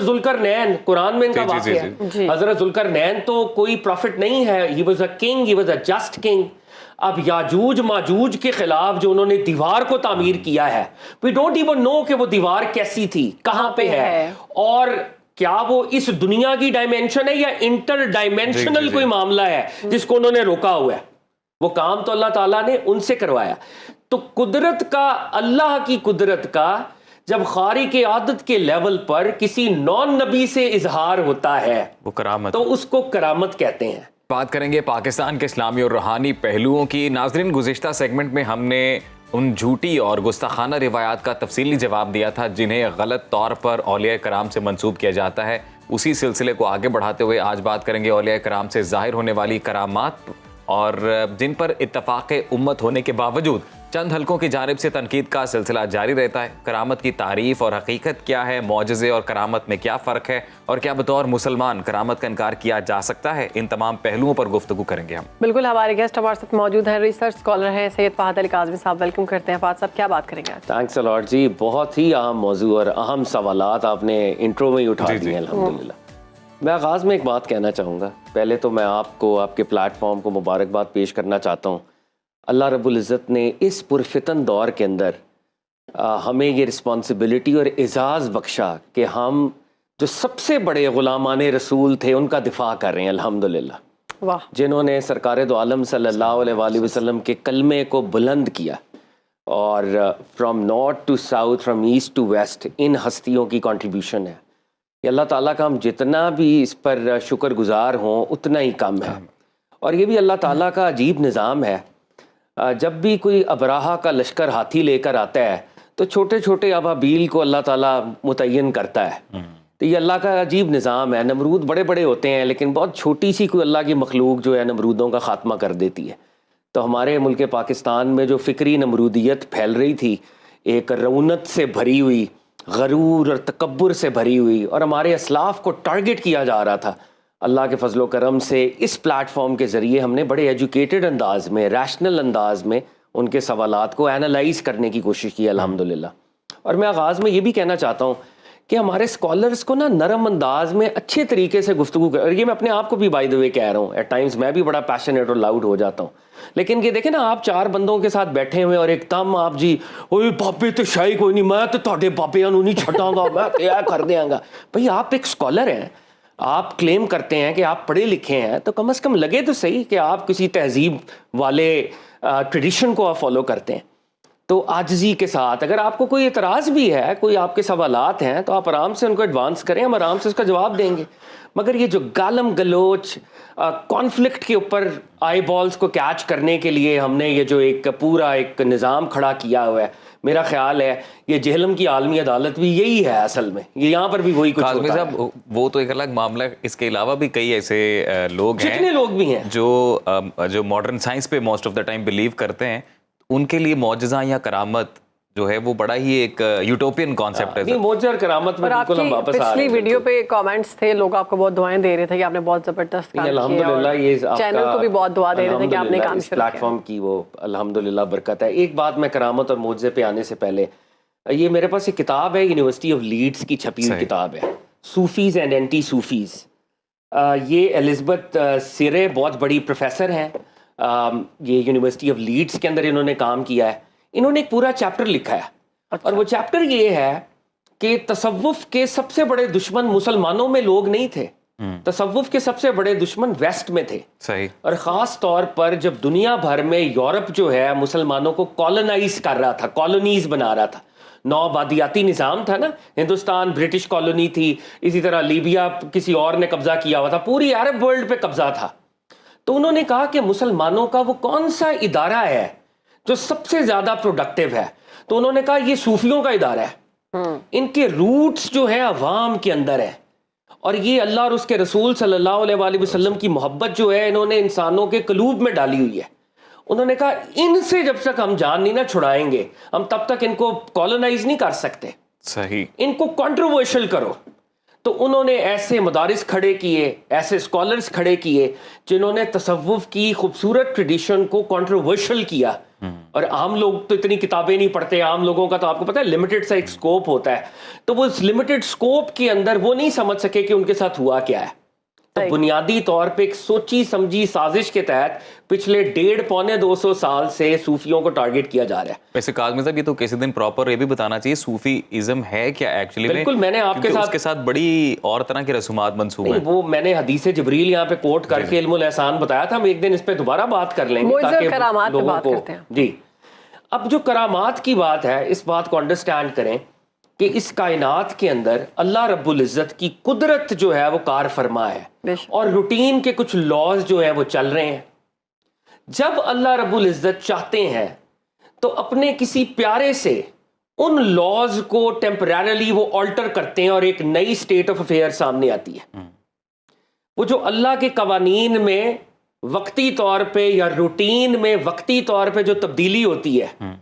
ذوالقرنین قرآن میں ان کا واقعہ ہے. حضرت ذوالقرنین تو کوئی پروفٹ نہیں ہے, he was a king, he was a just king. اب یاجوج ماجوج کے خلاف جو انہوں نے دیوار کو تعمیر کیا ہے, وی ڈونٹ ایون نو کہ وہ دیوار کیسی تھی, کہاں پہ ہے, اور کیا وہ اس دنیا کی ڈائمینشن ہے یا انٹر ڈائمینشنل کوئی معاملہ ہے جس کو انہوں نے روکا ہوا ہے. وہ کام تو اللہ تعالیٰ نے ان سے کروایا. تو قدرت کا, اللہ کی قدرت کا جب خارق عادت کے لیول پر کسی نان نبی سے اظہار ہوتا ہے وہ کرامت, تو اس کو کرامت کہتے ہیں. بات کریں گے پاکستان کے اسلامی اور روحانی پہلوؤں کی. ناظرین, گزشتہ سیگمنٹ میں ہم نے ان جھوٹی اور گستاخانہ روایات کا تفصیلی جواب دیا تھا جنہیں غلط طور پر اولیاء کرام سے منسوب کیا جاتا ہے. اسی سلسلے کو آگے بڑھاتے ہوئے آج بات کریں گے اولیاء کرام سے ظاہر ہونے والی کرامات, اور جن پر اتفاق امت ہونے کے باوجود چند حلقوں کی جانب سے تنقید کا سلسلہ جاری رہتا ہے. کرامت کی تعریف اور حقیقت کیا ہے, معجزے اور کرامت میں کیا فرق ہے, اور کیا بطور مسلمان کرامت کا انکار کیا جا سکتا ہے, ان تمام پہلوؤں پر گفتگو کریں گے ہم. بالکل, ہمارے گیسٹ ہمارے ساتھ موجود ہیں, ریسرچ اسکالر ہیں سید فہد علی کاظمی صاحب. ویلکم کرتے ہیں فہد صاحب, کیا بات کریں گے آج؟ تھینکس اے لاٹ جی, بہت ہی اہم موضوع اور اہم سوالات آپ نے انٹرو میں ہی اٹھا دیے الحمدللہ. میں آغاز میں ایک بات کہنا چاہوں گا. پہلے تو میں آپ کو, آپ کے پلیٹ فارم کو مبارکباد پیش کرنا چاہتا ہوں. اللہ رب العزت نے اس پرفتن دور کے اندر ہمیں یہ رسپانسبلٹی اور اعزاز بخشا کہ ہم جو سب سے بڑے غلامان رسول تھے ان کا دفاع کر رہے ہیں الحمدللہ. واہ, جنہوں نے سرکار دو عالم صلی اللہ علیہ وآلہ وسلم کے کلمے کو بلند کیا, اور from north to south, from east to west, ان ہستیوں کی کنٹریبیوشن ہے. یہ اللہ تعالیٰ کا ہم جتنا بھی اس پر شکر گزار ہوں اتنا ہی کم ہے. اور یہ بھی اللہ تعالیٰ کا عجیب نظام ہے, جب بھی کوئی ابراہا کا لشکر ہاتھی لے کر آتا ہے تو چھوٹے چھوٹے ابابیل کو اللہ تعالیٰ متعین کرتا ہے. تو یہ اللہ کا عجیب نظام ہے. نمرود بڑے بڑے ہوتے ہیں لیکن بہت چھوٹی سی کوئی اللہ کی مخلوق جو ہے نمرودوں کا خاتمہ کر دیتی ہے. تو ہمارے ملک پاکستان میں جو فکری نمرودیت پھیل رہی تھی, ایک رونت سے بھری ہوئی, غرور اور تکبر سے بھری ہوئی, اور ہمارے اسلاف کو ٹارگٹ کیا جا رہا تھا, اللہ کے فضل و کرم سے اس پلیٹ فارم کے ذریعے ہم نے بڑے ایجوکیٹڈ انداز میں, ریشنل انداز میں ان کے سوالات کو اینالائز کرنے کی کوشش کی الحمدللہ. اور میں آغاز میں یہ بھی کہنا چاہتا ہوں کہ ہمارے اسکالرس کو نا نرم انداز میں اچھے طریقے سے گفتگو کر, اور یہ میں اپنے آپ کو بھی بائی دا وے کہہ رہا ہوں, ایٹ ٹائمز میں بھی بڑا پیشنیٹ اور لاؤڈ ہو جاتا ہوں, لیکن یہ دیکھیں نا آپ چار بندوں کے ساتھ بیٹھے ہوئے اور ایک دم آپ جی اوے بابے تو شاہی کوئی نہیں, میں تو تہاڈے بابیاں نوں نہیں چھڈاں گا, میں تے اے کر دیاں گا. بھئی آپ ایک اسکالر ہیں, آپ کلیم کرتے ہیں کہ آپ پڑھے لکھے ہیں, تو کم از کم لگے تو صحیح کہ آپ کسی تہذیب والے ٹریڈیشن کو آپ فالو کرتے ہیں. تو عاجزی کے ساتھ اگر آپ کو کوئی اعتراض بھی ہے, کوئی آپ کے سوالات ہیں, تو آپ آرام سے ان کو ایڈوانس کریں, ہم آرام سے اس کا جواب دیں گے. مگر یہ جو گالم گلوچ کانفلکٹ کے اوپر آئی بالز کو کیچ کرنے کے لیے ہم نے یہ جو ایک پورا ایک نظام کھڑا کیا ہوا ہے, میرا خیال ہے یہ جہلم کی عالمی عدالت بھی یہی ہے اصل میں, یہ یہاں پر بھی وہی کچھ ہوتا ہے. کاظمی صاحب, وہ تو ایک الگ معاملہ ہے, اس کے علاوہ بھی کئی ایسے لوگ ہیں, جتنے لوگ بھی ہیں جو ماڈرن سائنس پہ most of the time blue کرتے ہیں, ان کے لیے معجزہ یا کرامت جو ہے وہ بڑا ہی ایک یوٹوپین کانسیپٹ ہے. معجزہ اور کرامت میں بالکل ہم واپس آ رہے ہیں. پچھلی ویڈیو پہ کامنٹس تھے, لوگ آپ کو بہت دعائیں دے رہے تھے کہ آپ نے بہت زبردست کام کیا, الحمدللہ یہ چینل کو بھی بہت دعا دے رہے تھے کہ آپ نے کام شروع کیا. پلیٹ فارم کی وہ الحمدللہ برکت ہے. ایک بات میں کرامت اور معجزے پہ آنے سے پہلے, یہ میرے پاس ایک کتاب ہے, یونیورسٹی آف لیڈس کی چھپی ہوئی کتاب ہے, صوفیز اینڈ اینٹی صوفیز. یہ الزبتھ سرے بہت بڑی پروفیسر ہیں, یہ یونیورسٹی آف لیڈس کے اندر انہوں نے کام کیا ہے. انہوں نے ایک پورا چیپٹر لکھا ہے, اور وہ چیپٹر یہ ہے کہ تصوف کے سب سے بڑے دشمن مسلمانوں میں لوگ نہیں تھے, تصوف کے سب سے بڑے دشمن ویسٹ میں تھے. صحیح. اور خاص طور پر جب دنیا بھر میں یورپ جو ہے مسلمانوں کو کالونائز کر رہا تھا, کالونیز بنا رہا تھا, نو آبادیاتی نظام تھا نا, ہندوستان برٹش کالونی تھی, اسی طرح لیبیا کسی اور نے قبضہ کیا ہوا تھا, پوری عرب ورلڈ پہ قبضہ تھا. تو انہوں نے کہا کہ مسلمانوں کا وہ کون سا ادارہ ہے جو سب سے زیادہ پروڈکٹیو ہے, تو انہوں نے کہا یہ صوفیوں کا ادارہ ہے. ان کے روٹس جو ہیں عوام کے اندر ہے, اور یہ اللہ اور اس کے رسول صلی اللہ علیہ وآلہ وسلم کی محبت جو ہے انہوں نے انسانوں کے قلوب میں ڈالی ہوئی ہے. انہوں نے کہا ان سے جب تک ہم جان نہیں نہ چھڑائیں گے, ہم تب تک ان کو کالونائز نہیں کر سکتے. صحیح. ان کو کنٹروورشل کرو. تو انہوں نے ایسے مدارس کھڑے کیے, ایسے اسکالرس کھڑے کیے جنہوں نے تصوف کی خوبصورت ٹریڈیشن کو کنٹروورشل کیا, اور عام لوگ تو اتنی کتابیں نہیں پڑھتے, عام لوگوں کا تو آپ کو پتہ ہے لمیٹڈ سا ایک سکوپ ہوتا ہے, تو وہ اس لمیٹڈ سکوپ کے اندر وہ نہیں سمجھ سکے کہ ان کے ساتھ ہوا کیا ہے. تو بنیادی طور پہ ایک سوچی سمجھی سازش کے تحت پچھلے 150-200 سال سے صوفیوں کو ٹارگٹ کیا جا رہا ہے. ویسے کاظم صاحب یہ تو کسی دن پراپر یہ بھی بتانا چاہیے صوفی ازم ہے کیا ایکچولی میں. بالکل, میں نے آپ کے ساتھ بڑی اور طرح کی رسومات منسوب ہیں. وہ میں نے حدیث جبریل یہاں پہ کوٹ کر کے علم الاحسان بتایا تھا, ہم ایک دن اس پہ دوبارہ بات کر لیں گے تاکہ لوگوں کو. جی, اب جو کرامات کی بات ہے اس بات کو انڈرسٹینڈ کریں کہ اس کائنات کے اندر اللہ رب العزت کی قدرت جو ہے وہ کار فرما ہے, اور روٹین کے کچھ لاز جو ہیں وہ چل رہے ہیں. جب اللہ رب العزت چاہتے ہیں تو اپنے کسی پیارے سے ان لاز کو ٹیمپریرلی وہ آلٹر کرتے ہیں اور ایک نئی سٹیٹ آف افیئر سامنے آتی ہے. وہ جو اللہ کے قوانین میں وقتی طور پہ یا روٹین میں وقتی طور پہ جو تبدیلی ہوتی ہے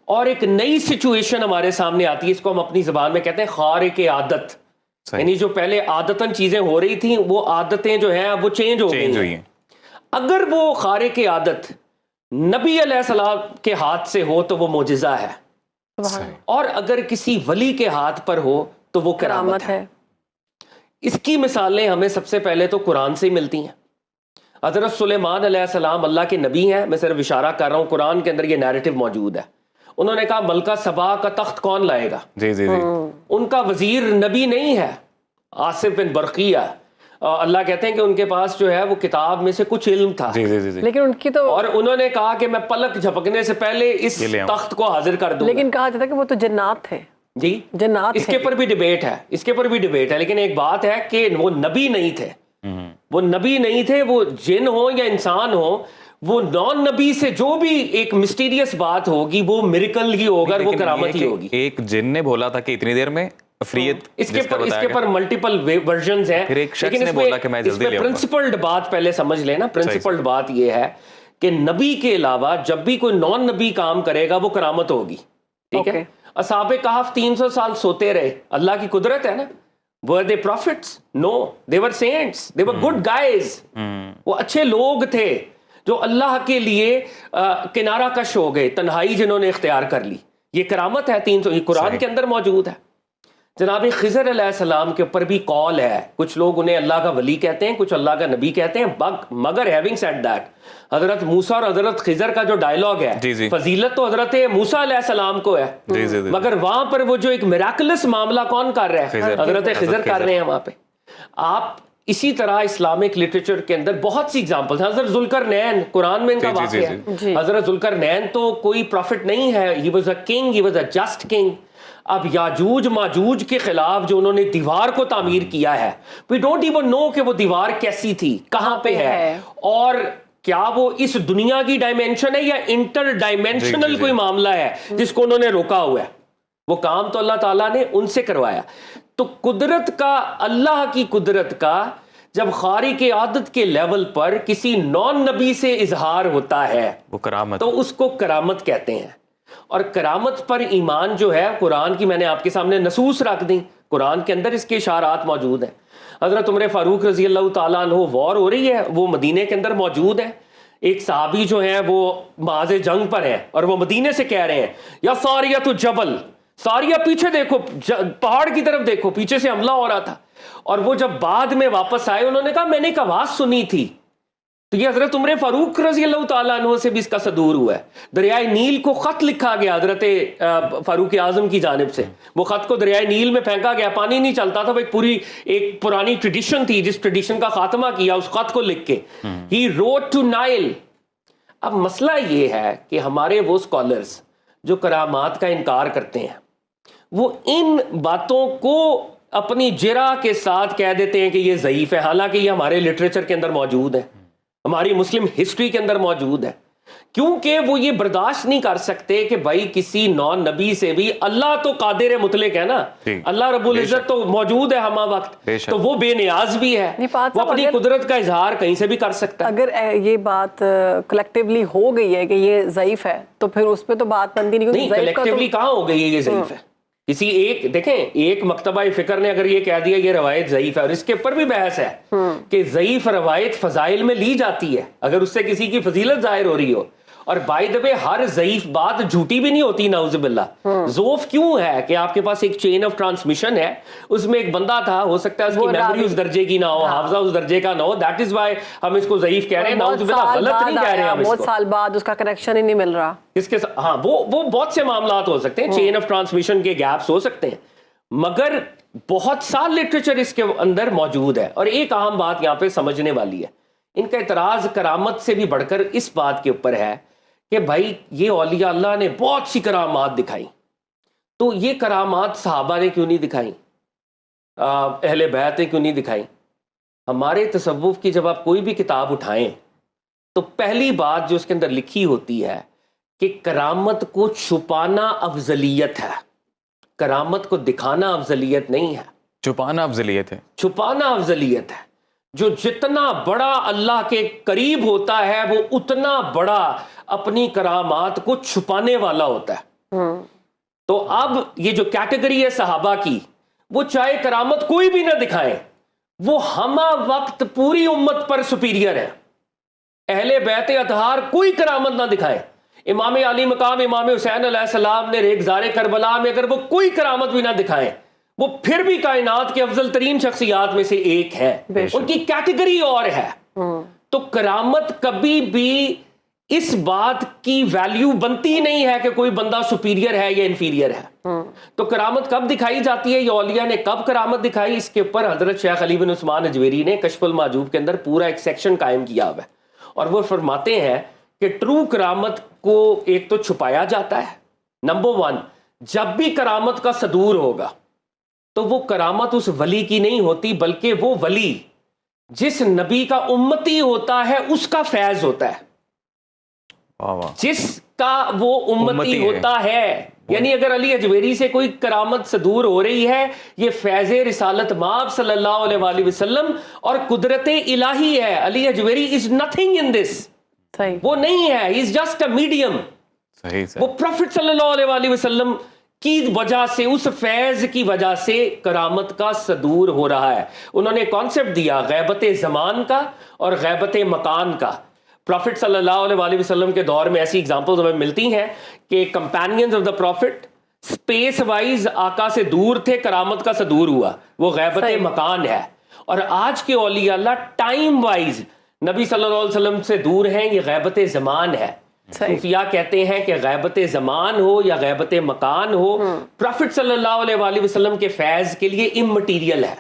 اور ایک نئی سچویشن ہمارے سامنے آتی ہے, اس کو ہم اپنی زبان میں کہتے ہیں خارق عادت. یعنی جو پہلے عادتاً چیزیں ہو رہی تھیں وہ عادتیں جو ہیں وہ چینج ہو گئی ہیں. اگر وہ خارق عادت نبی علیہ السلام کے ہاتھ سے ہو تو وہ معجزہ ہے, اور اگر کسی ولی کے ہاتھ پر ہو تو وہ کرامت ہے. اس کی مثالیں ہمیں سب سے پہلے تو قرآن سے ہی ملتی ہیں. حضرت سلیمان علیہ السلام اللہ کے نبی ہیں, میں صرف اشارہ کر رہا ہوں, قرآن کے اندر یہ نیریٹو موجود ہے. انہوں نے کہا ملکہ سبا کا تخت کون لائے گا. جی جی جی, ان کا وزیر نبی نہیں ہے, آصف بن برقیہ. اللہ کہتے ہیں کہ ان کے پاس جو ہے وہ کتاب میں سے کچھ علم تھا, لیکن ان کی تو, اور انہوں نے کہا کہ میں پلک جھپکنے سے پہلے اس تخت کو حاضر کر دوں. لیکن کہا جاتا ہے کہ وہ تو جنات تھے. جی, جنات, اس کے اوپر بھی ڈیبیٹ ہے, اس کے اوپر بھی ڈیبیٹ ہے, لیکن ایک بات ہے کہ وہ نبی نہیں تھے. وہ نبی نہیں تھے, وہ جن ہو یا انسان ہو, وہ نان نبی سے جو بھی ایک مسٹیریس بات ہوگی وہ میریکل ہی ہوگا, وہ کرامت ہی ہوگی. ایک جن نے بولا تھا کہ اتنی دیر میں افریت, اس کے اوپر ملٹیپل ورژنز ہیں, لیکن اس میں پرنسپلڈ بات پہلے سمجھ لینا. پرنسپلڈ بات یہ ہے کہ نبی کے علاوہ جب بھی کوئی نان نبی کام کرے گا وہ کرامت ہوگی. ٹھیک ہے, اصحاب کہف 300 سال سوتے رہے, اللہ کی قدرت ہے نا. Were they prophets? No, they were saints. They were good guys. وہ اچھے لوگ تھے جو اللہ کے لیے کنارہ کش ہو گئے, تنہائی جنہوں نے اختیار کر لی. یہ کرامت ہے. 300 یہ قرآن کے اندر موجود ہے. جناب خضر علیہ السلام کے اوپر بھی قول ہے, کچھ لوگ انہیں اللہ کا ولی کہتے ہیں, کچھ اللہ کا نبی کہتے ہیں, مگر having said that, حضرت موسیٰ اور حضرت خضر کا جو ڈائلاگ ہے, فضیلت تو حضرت موسیٰ علیہ السلام کو ہے, مگر وہاں پر وہ جو ایک میراکلس معاملہ کون کر رہا ہے, حضرت خضر کر رہے ہیں وہاں پہ. آپ اسی طرح اسلامک لٹریچر کے اندر بہت سی ایگزامپلز ہیں. حضرت ذوالقرنین, قرآن میں ان کا واقعہ ہے. حضرت ذوالقرنین تو کوئی پروفٹ نہیں ہے, he was a king, he was a just king. اب یاجوج ماجوج کے خلاف جو انہوں نے دیوار کو تعمیر کیا ہے, we don't even know کہ وہ دیوار کیسی تھی, کہاں پہ ہے, اور کیا وہ اس دنیا کی ڈائمینشن ہے یا انٹر ڈائمینشنل کوئی معاملہ ہے جس کو انہوں نے روکا ہوا ہے. وہ کام تو اللہ تعالیٰ نے ان سے کروایا. تو قدرت کا, اللہ کی قدرت کا جب خارق عادت کے لیول پر کسی نان نبی سے اظہار ہوتا ہے وہ کرامت, تو اس کو کرامت کہتے ہیں. اور کرامت پر ایمان جو ہے, قرآن کی میں نے آپ کے سامنے نصوص رکھ دیں, قرآن کے اندر اس کے اشارات موجود ہیں. حضرت عمر فاروق رضی اللہ تعالیٰ عنہ, وار ہو رہی ہے, وہ مدینے کے اندر موجود ہے. ایک صحابی جو ہیں وہ معاذ جنگ پر ہیں اور وہ مدینے سے کہہ رہے ہیں یا ساریہ تو جبل, ساریہ پیچھے دیکھو, پہاڑ کی طرف دیکھو, پیچھے سے حملہ ہو رہا تھا. اور وہ جب بعد میں واپس آئے انہوں نے کہا میں نے ایک آواز سنی تھی. تو یہ حضرت عمر فاروق رضی اللہ تعالیٰ عنہ سے بھی اس کا صدور ہوا ہے. دریائے نیل کو خط لکھا گیا حضرت فاروق اعظم کی جانب سے, وہ خط کو دریائے نیل میں پھینکا گیا, پانی نہیں چلتا تھا, وہ ایک پرانی ٹریڈیشن تھی, جس ٹریڈیشن کا خاتمہ کیا اس خط کو لکھ کے, ہی روٹ ٹو نائل. اب مسئلہ یہ ہے کہ ہمارے وہ اسکالرز جو کرامات کا انکار کرتے ہیں وہ ان باتوں کو اپنی جرا کے ساتھ کہہ دیتے ہیں کہ یہ ضعیف ہے, حالانکہ یہ ہمارے لٹریچر کے اندر موجود ہے, ہماری مسلم ہسٹری کے اندر موجود ہے. کیونکہ وہ یہ برداشت نہیں کر سکتے کہ بھائی کسی نان نبی سے بھی, اللہ تو قادر مطلق ہے نا, اللہ رب العزت تو موجود ہے ہمہ وقت, تو وہ بے نیاز بھی ہے, وہ اپنی قدرت کا اظہار کہیں سے بھی کر سکتا ہے. اگر یہ بات کلیکٹیولی ہو گئی ہے کہ یہ ضعیف ہے تو پھر اس پہ تو بات بنتی نہیں. کلیکٹیولی کہاں ہو گئی ہے یہ ضعیف ہے؟ کسی ایک, دیکھیں ایک مکتبہ فکر نے اگر یہ کہہ دیا یہ روایت ضعیف ہے, اور اس کے اوپر بھی بحث ہے کہ ضعیف روایت فضائل میں لی جاتی ہے اگر اس سے کسی کی فضیلت ظاہر ہو رہی ہو, اور بائی دا وے ہر ضعیف بات جھوٹی بھی نہیں ہوتی نعوذ باللہ. ذوف کیوں ہے کہ آپ کے پاس ایک چین آف ٹرانسمیشن ہے, اس میں ایک بندہ تھا, ہو سکتا ہے اس کی میموری اس درجے کی نہ ہو, حافظہ اس درجے کا نہ ہو, دیٹ از وائی ہم اس کو ضعیف کہہ رہے ہیں. نعوذ باللہ غلط نہیں کہہ رہے ہیں ہم اس کو. بہت سال بعد اس کا کنیکشن ہی نہیں مل رہا اس کے ہاں وہ بہت سے معاملات ہو سکتے ہیں, چین آف ٹرانسمیشن کے گیپس ہو سکتے ہیں, مگر بہت سا لٹریچر اس کے اندر موجود ہے. اور ایک اہم بات یہاں پہ سمجھنے والی ہے, ان کا اعتراض کرامت سے بھی بڑھ کر اس بات کے اوپر ہے کہ بھائی یہ اولیاء اللہ نے بہت سی کرامات دکھائی, تو یہ کرامات صحابہ نے کیوں نہیں دکھائی, اہل بیت نے کیوں نہیں دکھائی؟ ہمارے تصوف کی جب آپ کوئی بھی کتاب اٹھائیں تو پہلی بات جو اس کے اندر لکھی ہوتی ہے کہ کرامت کو چھپانا افضلیت ہے, کرامت کو دکھانا افضلیت نہیں ہے. چھپانا افضلیت ہے. چھپانا افضلیت ہے. جو جتنا بڑا اللہ کے قریب ہوتا ہے وہ اتنا بڑا اپنی کرامات کو چھپانے والا ہوتا ہے. تو اب یہ جو کیٹیگری ہے صحابہ کی, وہ چاہے کرامت کوئی بھی نہ دکھائیں, وہ ہمہ وقت پوری امت پر سپیریئر ہے. اہل بیت اطہار کوئی کرامت نہ دکھائیں, امام علی مقام امام حسین علیہ السلام نے ریگزار کربلا میں اگر وہ کوئی کرامت بھی نہ دکھائیں, وہ پھر بھی کائنات کے افضل ترین شخصیات میں سے ایک ہے, ان کی کیٹیگری اور ہے. تو کرامت کبھی بھی اس بات کی ویلیو بنتی نہیں ہے کہ کوئی بندہ سپیریئر ہے یا انفیریئر ہے. تو کرامت کب دکھائی جاتی ہے, یہ اولیاء نے کب کرامت دکھائی, اس کے اوپر حضرت شیخ علی بن عثمان اجویری نے کشف المحجوب کے اندر پورا ایک سیکشن قائم کیا ہوا ہے, اور وہ فرماتے ہیں کہ ٹرو کرامت کو ایک تو چھپایا جاتا ہے. نمبر 1, جب بھی کرامت کا صدور ہوگا تو وہ کرامت اس ولی کی نہیں ہوتی, بلکہ وہ ولی جس نبی کا امتی ہوتا ہے اس کا فیض ہوتا ہے, جس کا وہ امتی ہوتا ہے. یعنی اگر علی اجویری سے کوئی کرامت صدور ہو رہی ہے, یہ فیض رسالت مآب صلی اللہ علیہ وآلہ وسلم اور قدرت الہی ہے. علی اجویری از نتھنگ ان دس, وہ نہیں ہے, ہی از جسٹ اے میڈیم. وہ پروفٹ صلی اللہ علیہ وآلہ وسلم کی وجہ سے, اس فیض کی وجہ سے کرامت کا صدور ہو رہا ہے. انہوں نے کانسیپٹ دیا غیبت زمان کا اور غیبت مکان کا. پروفٹ صلی اللہ علیہ وآلہ وسلم کے دور میں ایسی اگزامپلز ہمیں ملتی ہیں کہ companies of the profit space wise آقا سے دور تھے, کرامت کا صدور ہوا, وہ غیبت مکان ہے. اور آج کے اولیاء اللہ ٹائم وائز نبی صلی اللہ علیہ وسلم سے دور ہیں, یہ غیبت زمان ہے. صوفیاء کہتے ہیں کہ غیبت زمان ہو یا غیبت مکان ہو, پروفٹ صلی اللہ علیہ وآلہ وسلم کے فیض کے لیے امٹیریل ہے.